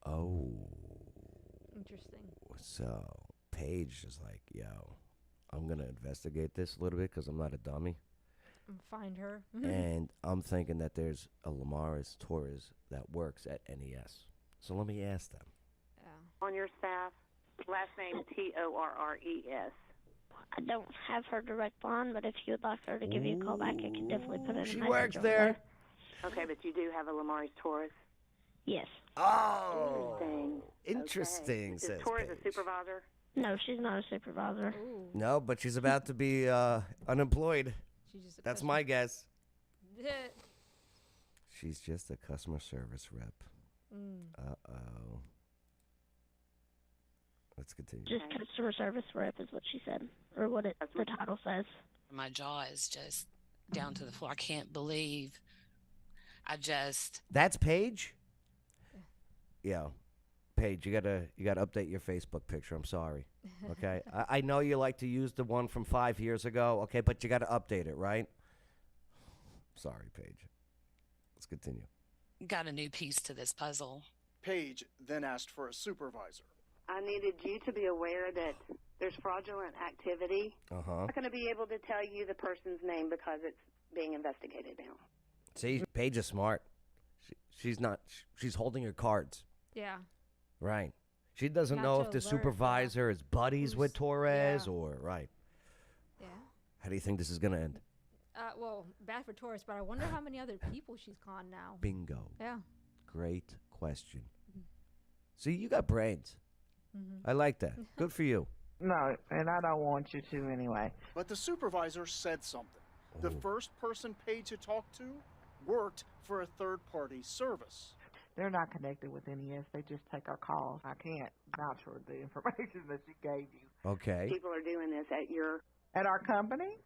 Oh. Interesting. So Paige is like, yo, I'm going to investigate this a little bit because I'm not a dummy. Find her. And I'm thinking that there's a Lamaris Torres that works at NES. So let me ask them. On your staff, last name Torres. I don't have her direct line, but if you would like her to give you a call back, I can definitely put it in. She works there. Okay, but you do have a Lamaris Torres? Yes. Oh. Interesting. Says Is Torres Paige. a supervisor? No, she's not a supervisor. No, but she's about to be unemployed. She's just a That's my guess. Yeah. She's just a customer service rep. Uh-oh. Let's continue. Just customer service rep is what she said, or what the title says. My jaw is just down to the floor. I can't believe That's Paige? Yeah. Paige, you gotta update your Facebook picture. I'm sorry. Okay? I know you like to use the one from 5 years ago, okay, but you gotta update it, right? Sorry, Paige. Let's continue. got a new piece to this puzzle. Paige then asked for a supervisor. I needed you to be aware that there's fraudulent activity. Uh-huh. I'm not going to be able to tell you the person's name because it's being investigated now. See, Paige is smart. She's not. She's holding her cards. Yeah. Right. She doesn't Not know to if the alert supervisor is buddies with Torres or right. Yeah. How do you think this is gonna end? Well, bad for Torres, but I wonder how many other people she's conned now. Bingo. Yeah. Great question. See, you got brains. Mm-hmm. I like that. Good for you. No, and I don't want you to anyway. But the supervisor said something. The first person Paige had talked to worked for a third-party service. They're not connected with NES. They just take our calls. I can't vouch for the information that she gave you. Okay. People are doing this at our company?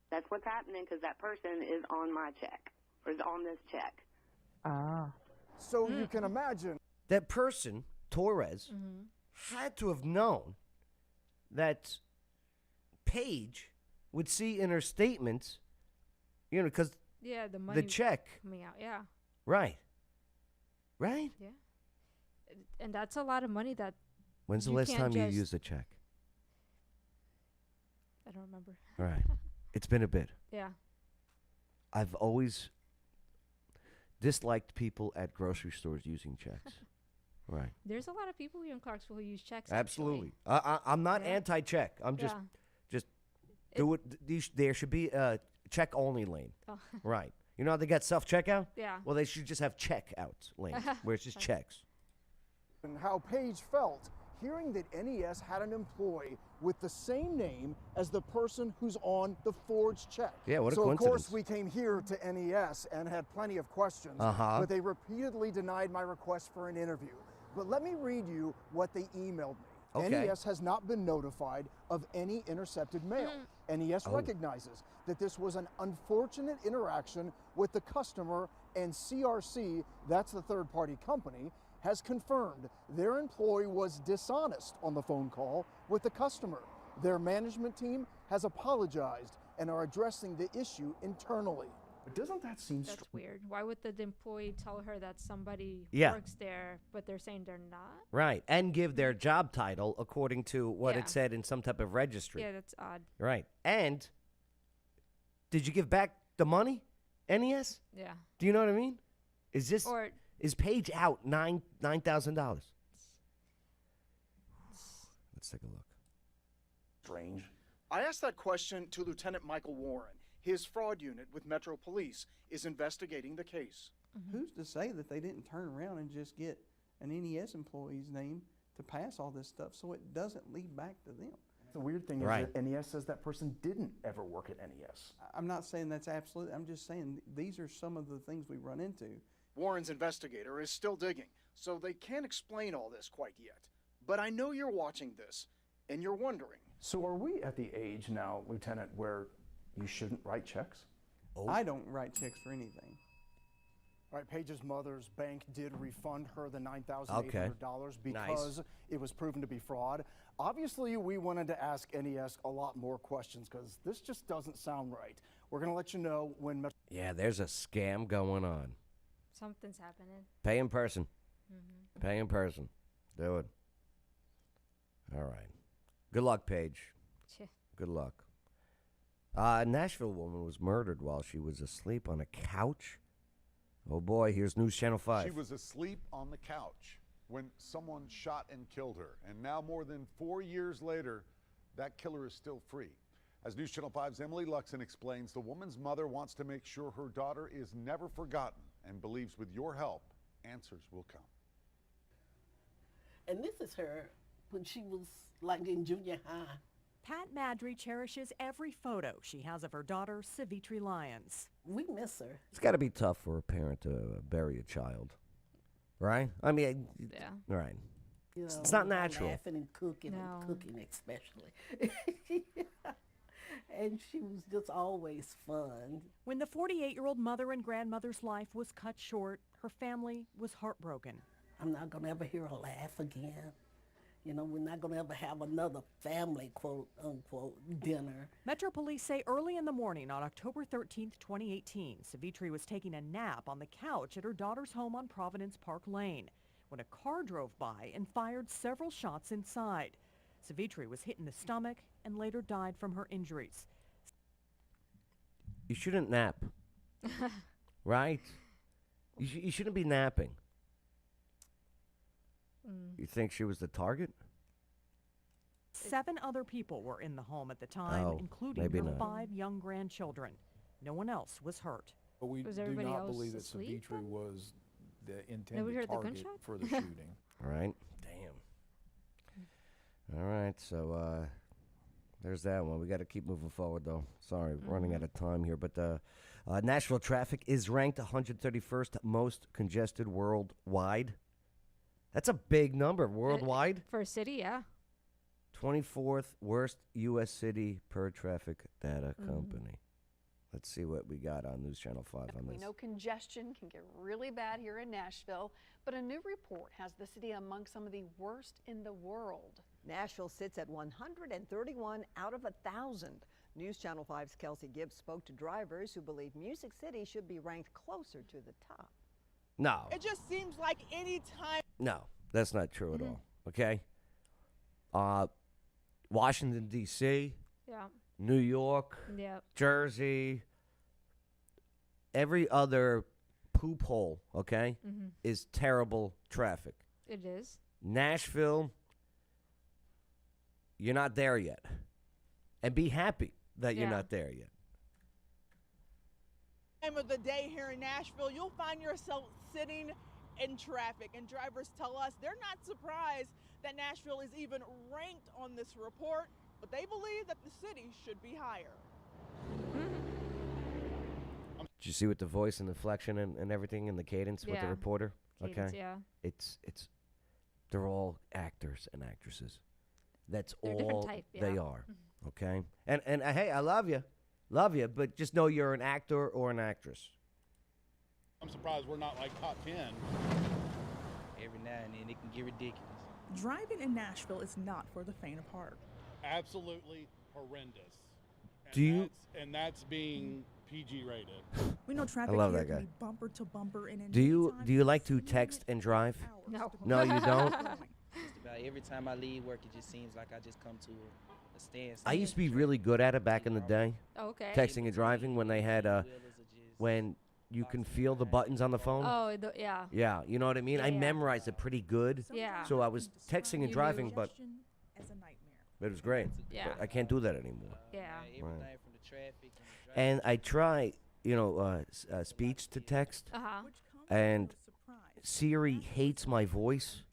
That's what's happening because that person is on my check or is on this check. Ah. So you can imagine. That person, Torres, had to have known that Paige would see in her statements, because yeah, the money check coming out. Yeah. Right. Right? Yeah. And that's a lot of money that. When's the last time you used a check? I don't remember. Right. It's been a bit. Yeah. I've always disliked people at grocery stores using checks. Right. There's a lot of people here in Clarksville who use checks. Absolutely. I'm not anti-check. I'm just do it. There should be a check-only lane. Oh. Right. You know how they got self-checkout? Yeah. Well, they should just have check-out lanes where it's just checks. And how Paige felt hearing that NES had an employee with the same name as the person who's on the forged check. Yeah, what a so coincidence. Of course, we came here to NES and had plenty of questions, but they repeatedly denied my request for an interview. But let me read you what they emailed me. Okay. NES has not been notified of any intercepted mail. NES recognizes that this was an unfortunate interaction with the customer, and CRC, that's the third-party company, has confirmed their employee was dishonest on the phone call with the customer. Their management team has apologized and are addressing the issue internally. But doesn't that seem That's weird. Why would the employee tell her that somebody Yeah. works there, but they're saying they're not? Right. And give their job title according to what Yeah. it said in some type of registry. Yeah, that's odd. Right. And did you give back the money, NES? Yeah. Do you know what I mean? Is this Or- is Paige out $9,000? Let's take a look. Strange. I asked that question to Lieutenant Michael Warren. His fraud unit with Metro Police is investigating the case. Who's to say that they didn't turn around and just get an NES employee's name to pass all this stuff so it doesn't lead back to them? The weird thing is that NES says that person didn't ever work at NES. I'm not saying that's absolute. I'm just saying these are some of the things we run into. Warren's investigator is still digging, so they can't explain all this quite yet. But I know you're watching this, and you're wondering. So are we at the age now, Lieutenant, where you shouldn't write checks? I don't write checks for anything. All right, Paige's mother's bank did refund her the $9,800 because it was proven to be fraud. Obviously, we wanted to ask NES a lot more questions because this just doesn't sound right. We're going to let you know when... Yeah, there's a scam going on. Something's happening. Pay in person. Pay in person. Do it. All right. Good luck, Paige. Good luck. A Nashville woman was murdered while she was asleep on a couch. Oh, boy, here's News Channel 5. She was asleep on the couch when someone shot and killed her. And now, more than 4 years later, that killer is still free. As News Channel 5's Emily Luxon explains, the woman's mother wants to make sure her daughter is never forgotten and believes with your help, answers will come. And this is her when she was like in junior high. Pat Madry cherishes every photo she has of her daughter, Savitri Lyons. We miss her. It's got to be tough for a parent to bury a child, right? I mean, yeah. Right. You know, it's not natural. Laughing and cooking, and cooking especially. And she was just always fun. When the 48-year-old mother and grandmother's life was cut short, her family was heartbroken. I'm not going to ever hear her laugh again. You know, we're not going to ever have another family, quote, unquote, dinner. Metro Police say early in the morning on October 13th, 2018, Savitri was taking a nap on the couch at her daughter's home on Providence Park Lane when a car drove by and fired several shots inside. Savitri was hit in the stomach and later died from her injuries. You shouldn't nap, right? You shouldn't be napping. You think she was the target? 7 other people were in the home at the time, including her 5 young grandchildren. No one else was hurt. But we do not believe that Savitri was the intended target for the shooting. All right. Damn. All right. So there's that one. We got to keep moving forward, though. Sorry, running out of time here. But Nashville traffic is ranked 131st most congested worldwide. That's a big number worldwide. For a city, yeah. 24th worst U.S. city per traffic data company. Let's see what we got on News Channel 5 on this. We know congestion can get really bad here in Nashville, but a new report has the city among some of the worst in the world. Nashville sits at 131 out of 1,000. News Channel 5's Kelsey Gibbs spoke to drivers who believe Music City should be ranked closer to the top. No. It just seems like any time. No, that's not true at all. Okay? Washington, D.C., Yeah. New York, Yep. Jersey, every other poop hole, okay, is terrible traffic. It is. Nashville, you're not there yet. And be happy that you're not there yet. Time of the day here in Nashville, you'll find yourself sitting in traffic, and drivers tell us they're not surprised that Nashville is even ranked on this report, but they believe that the city should be higher. Did you see with the voice and inflection and everything and the cadence with the reporter? Cadence, yeah. It's they're all actors and actresses. That's They're all different type, they yeah. are. Okay? And hey, I love you, but just know you're an actor or an actress. I'm surprised we're not like top 10. Every now and then it can get ridiculous. Driving in Nashville is not for the faint of heart. Absolutely horrendous. And that's being PG rated. We know traffic love here that guy. can be bumper to bumper in Do you like to text and drive? No. No, you don't? Just about every time I leave work, it just seems like I just come to a standstill. I used to be really good at it back in the day. Okay. Texting and driving when they had when you can feel the buttons on the phone. Oh, yeah. Yeah, you know what I mean? I Yeah. memorized it pretty good. Yeah. So I was texting and driving, but as a nightmare. it was great. Yeah. But I can't do that anymore. Yeah. Everything Right. from the traffic And I try, speech to text, and Siri hates my voice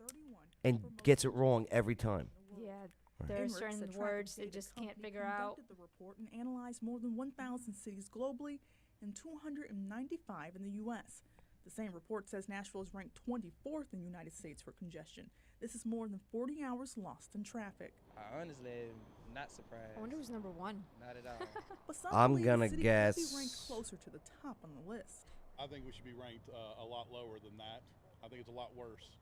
and gets it wrong every time. Yeah. There are Emirates, certain the traffic words they data just can't company, figure out. conducted the report and analyzed more than 1,000 cities globally and 295 in the U.S. The same report says Nashville is ranked 24th in the United States for congestion. This is more than 40 hours lost in traffic. I honestly am not surprised. I wonder who's number 1. Not at all. But some I'm believe gonna the city guess- could be ranked closer to the top on the list. I think we should be ranked a lot lower than that. I think it's a lot worse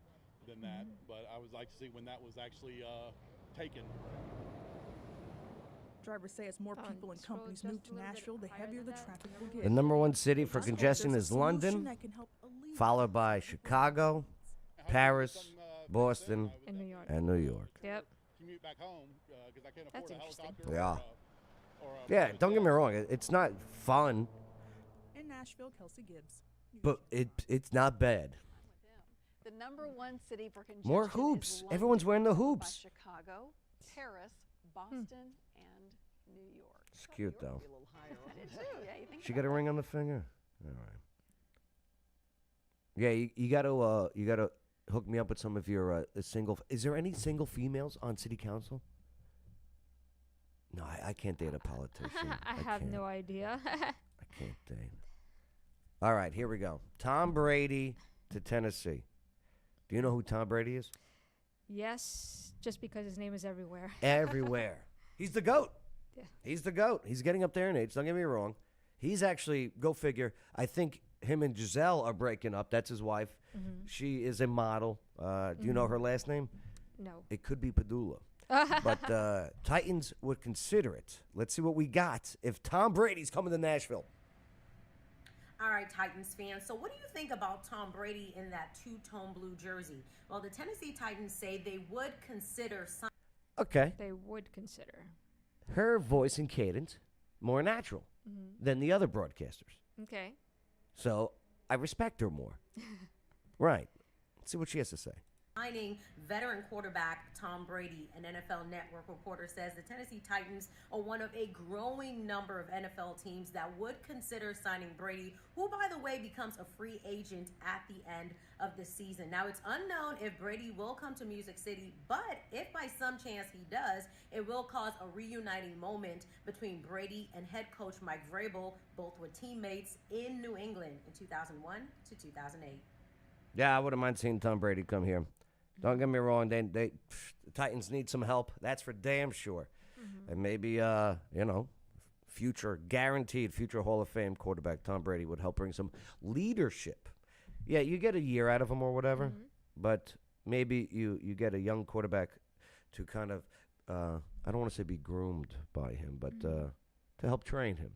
than that. But I would like to see when that was actually taken. Drivers say as more people and companies move to Nashville, the heavier the traffic will get. The number one city for congestion is London, followed by Chicago, Paris, Boston, and New York. And New York. Yep. Commute back home because I can't That's afford a interesting. helicopter. Yeah. Or Yeah, don't get me wrong. It's not fun, In Nashville, Kelsey Gibbs. but it's not bad. The number one city for congestion More is hoops. London, Everyone's wearing the followed by hoops. Chicago, Paris, Boston, and New York. It's cute, though. I did too. Yeah, you think She about got a ring on the finger? All right. Yeah, you gotta hook me up with some of your single. Is there any single females on city council? No, I can't date a politician. I have no idea. I can't date. All right, here we go. Tom Brady to Tennessee. Do you know who Tom Brady is? Yes, just because his name is everywhere. Everywhere. He's the GOAT. Yeah. He's the GOAT. He's getting up there in age. Don't get me wrong. He's actually, go figure, I think him and Giselle are breaking up. That's his wife. She is a model. Do you know her last name? No. It could be Padula. But Titans would consider it. Let's see what we got if Tom Brady's coming to Nashville. All right, Titans fans. So what do you think about Tom Brady in that two-tone blue jersey? Well, the Tennessee Titans say they would consider Okay. They would consider. Her voice and cadence more natural than the other broadcasters. Okay. So I respect her more. Right. Let's see what she has to say. signing veteran quarterback Tom Brady. An NFL Network reporter says the Tennessee Titans are one of a growing number of NFL teams that would consider signing Brady, who, by the way, becomes a free agent at the end of the season. Now, it's unknown if Brady will come to Music City, but if by some chance he does, it will cause a reuniting moment between Brady and head coach Mike Vrabel, both were teammates in New England in 2001 to 2008. Yeah, I wouldn't mind seeing Tom Brady come here. Don't get me wrong, the Titans need some help. That's for damn sure. And maybe, guaranteed future Hall of Fame quarterback Tom Brady would help bring some leadership. Yeah, you get a year out of him or whatever, but maybe you get a young quarterback to kind of, I don't want to say be groomed by him, but to help train him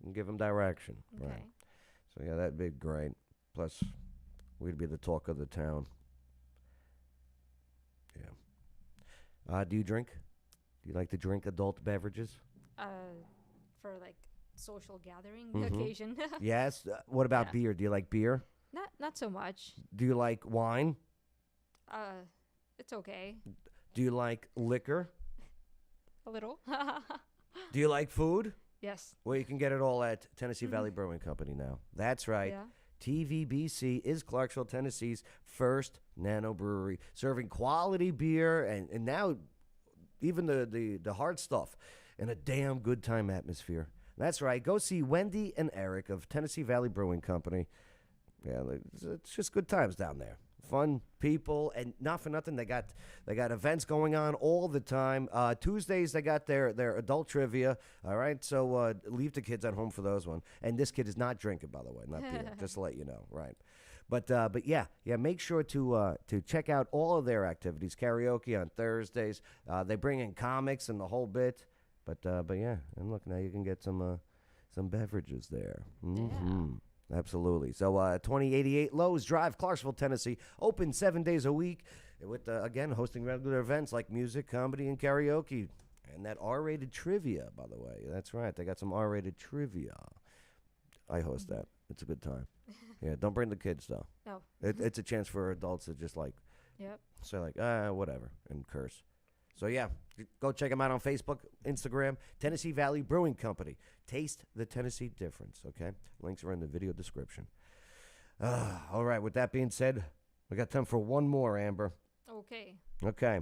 and give him direction. Okay. Right. So, yeah, that'd be great. Plus, we'd be the talk of the town. Yeah. Do you drink? Do you like to drink adult beverages? For like social gathering occasion. Yes. What about beer? Do you like beer? Not so much. Do you like wine? It's okay. Do you like liquor? A little. Do you like food? Yes. Well, you can get it all at Tennessee Valley Brewing Company now. That's right. Yeah. TVBC is Clarksville, Tennessee's first nano brewery, serving quality beer and now even the hard stuff in a damn good time atmosphere. That's right. Go see Wendy and Eric of Tennessee Valley Brewing Company. Yeah, it's just good times down there. Fun people, and not for nothing, they got events going on all the time. Tuesdays they got their adult trivia. All right, so leave the kids at home for those one. And this kid is not drinking, by the way, not beer. Just to let you know, right? But yeah, make sure to check out all of their activities. Karaoke on Thursdays. They bring in comics and the whole bit. But yeah, and look, now you can get some beverages there. Mm-hmm. Absolutely. So 2088 Lowe's Drive, Clarksville, Tennessee, open 7 days a week with, again, hosting regular events like music, comedy, and karaoke. And that R-rated trivia, by the way. That's right. They got some R-rated trivia. I host that. It's a good time. Yeah, don't bring the kids, though. No. It's a chance for adults to just, say, whatever, and curse. So, yeah, go check them out on Facebook, Instagram, Tennessee Valley Brewing Company. Taste the Tennessee difference, okay? Links are in the video description. All right, with that being said, we got time for one more, Amber. Okay. Okay.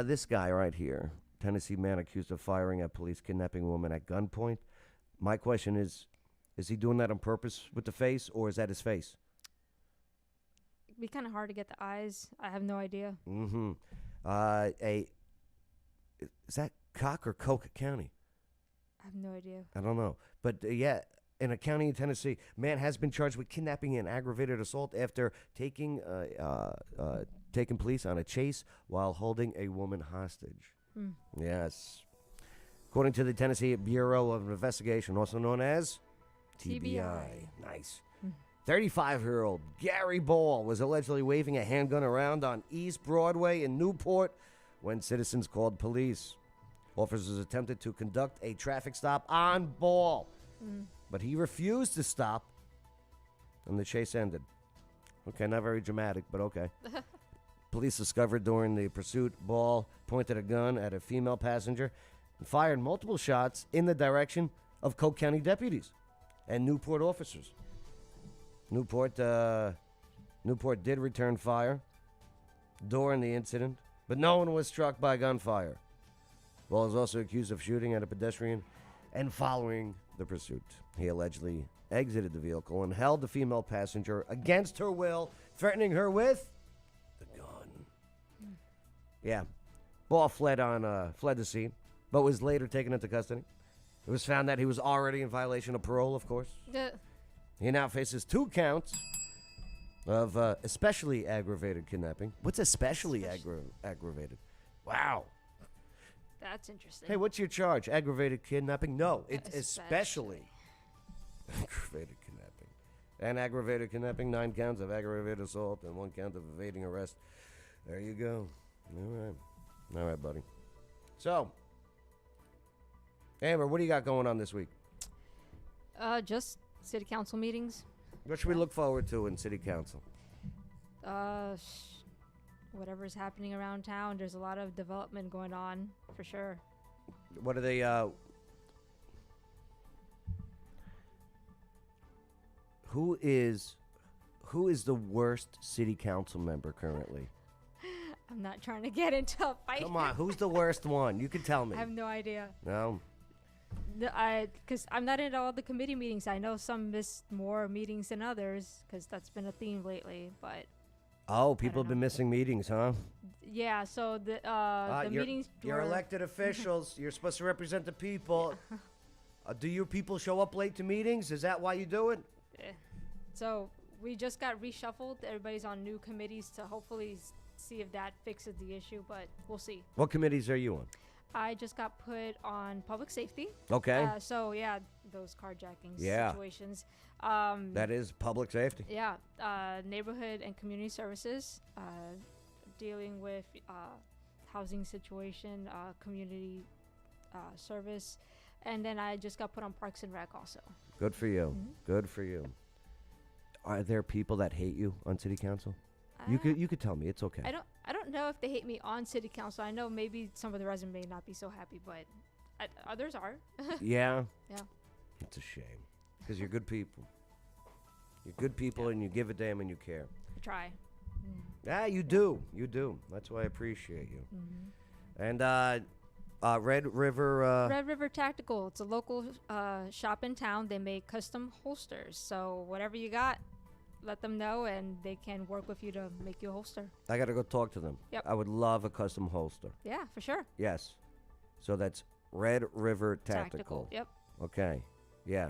This guy right here, Tennessee man accused of firing at police, kidnapping a woman at gunpoint. My question is he doing that on purpose with the face, or is that his face? It'd be kind of hard to get the eyes. I have no idea. Mm-hmm. Is that Cock or Coke County? I have no idea. I don't know. But, yeah, in a county in Tennessee. Man has been charged with kidnapping and aggravated assault after taking police on a chase while holding a woman hostage. Yes. According to the Tennessee Bureau of Investigation, also known as TBI. Nice. 35-year-old Gary Ball was allegedly waving a handgun around on East Broadway in Newport when citizens called police. Officers attempted to conduct a traffic stop on Ball, but he refused to stop, and the chase ended. Okay, not very dramatic, but okay. Police discovered during the pursuit, Ball pointed a gun at a female passenger and fired multiple shots in the direction of Coke County deputies and Newport officers. Newport did return fire during the incident, but no one was struck by gunfire. Ball is also accused of shooting at a pedestrian and following the pursuit. He allegedly exited the vehicle and held the female passenger against her will, threatening her with the gun. Yeah. Ball fled the scene, but was later taken into custody. It was found that he was already in violation of parole, of course. He now faces 2 counts of especially aggravated kidnapping. What's especially aggravated? Wow. That's interesting. Hey, what's your charge? Aggravated kidnapping? No, it's especially aggravated kidnapping. And aggravated kidnapping, 9 counts of aggravated assault and 1 count of evading arrest. There you go. All right, buddy. So, Amber, what do you got going on this week? Just city council meetings. What should we look forward to in city council? Whatever's happening around town. There's a lot of development going on, for sure. What are they, who is the worst city council member currently? I'm not trying to get into a fight. Come on, who's the worst one? You can tell me. I have no idea. No? Because I'm not in all the committee meetings. I know some missed more meetings than others, because that's been a theme lately, but... Oh, people have been missing meetings, huh? Yeah, so the meetings... You're elected officials. You're supposed to represent the people. Do your people show up late to meetings? Is that why you do it? So we just got reshuffled. Everybody's on new committees to hopefully see if that fixes the issue, but we'll see. What committees are you on? I just got put on public safety. Okay. So, yeah, those carjacking situations. That is public safety. Yeah. Neighborhood and community services, dealing with housing situation, community service. And then I just got put on Parks and Rec also. Good for you. Good for you. Are there people that hate you on city council? You could tell me. It's okay. I don't know if they hate me on city council. I know maybe some of the residents may not be so happy, but others are. Yeah. Yeah. It's a shame because you're good people. You're good people and you give a damn and you care. I try. Yeah, you do. You do. That's why I appreciate you. And Red River... Red River Tactical. It's a local shop in town. They make custom holsters. So whatever you got, let them know, and they can work with you to make you a holster. I got to go talk to them. Yep. I would love a custom holster. Yeah, for sure. Yes. So that's Red River Tactical. Yep. Okay. Yeah.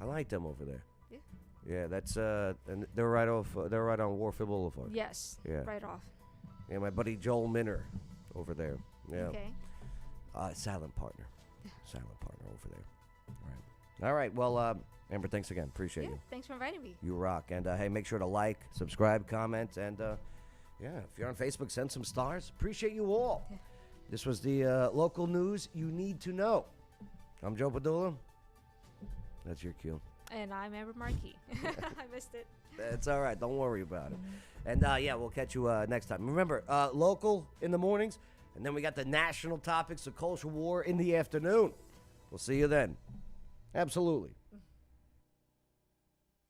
I like them over there. Yeah. Yeah, that's and they're right off. They're right on Warfield Boulevard. Yes. Yeah. Right off. Yeah, my buddy Joel Minner over there. Yeah. Okay. Silent partner. Silent partner over there. All right. Well, Amber, thanks again. Appreciate you. Thanks for inviting me. You rock. And hey, make sure to like, subscribe, comment, and yeah, if you're on Facebook, send some stars. Appreciate you all. Yeah. This was the local news you need to know. I'm Joe Padula. That's your cue. And I'm Amber Marquis. I missed it. That's all right. Don't worry about it. And yeah, we'll catch you next time. Remember, local in the mornings, and then we got the national topics of culture war in the afternoon. We'll see you then. Absolutely.